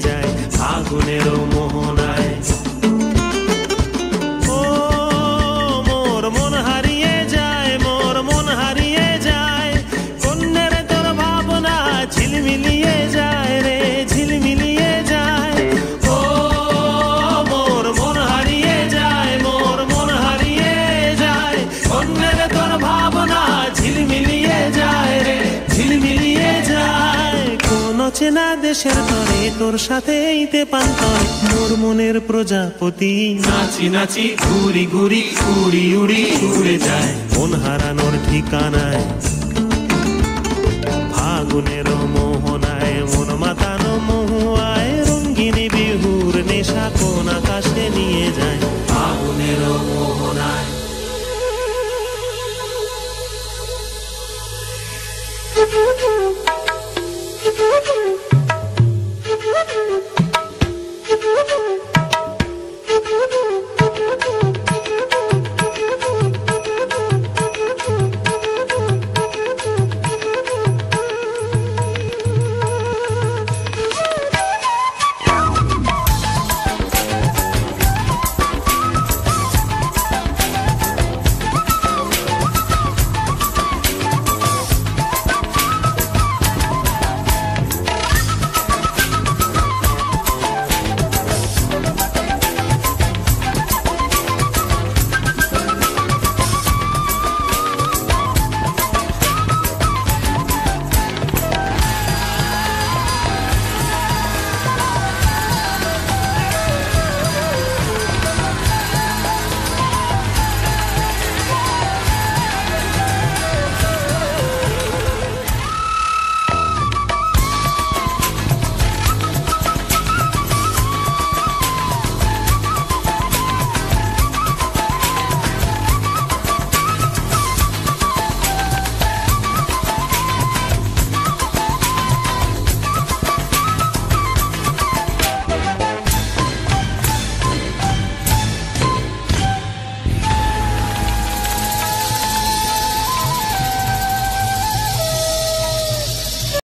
যায় ফাগুনেরও মোহনায়। ও মোর মন হারিয়ে যায়, মোর মন হারিয়ে যায়, কন্যের তোর ভাবনা ঝিলমিলিয়ে যায় রে, ঝিলমিলিয়ে যায়। ও মোর মন হারিয়ে যায়, মোর মন হারিয়ে যায়, কন্যের তোর ভাবনা ঝিলমিলিয়ে যায় রে, ঝিলমিলিয়ে যায়। কোন চেনা দেশের তরে তোর সাথে ইতে পান্তরে মোর মনের প্রজাপতি নাচি নাচি ঘুরি ঘুরি উড়ি উড়ি উড়ে যায় মন হারানোর ঠিকানায় ফাগুনের মোহনায় মন মাতানো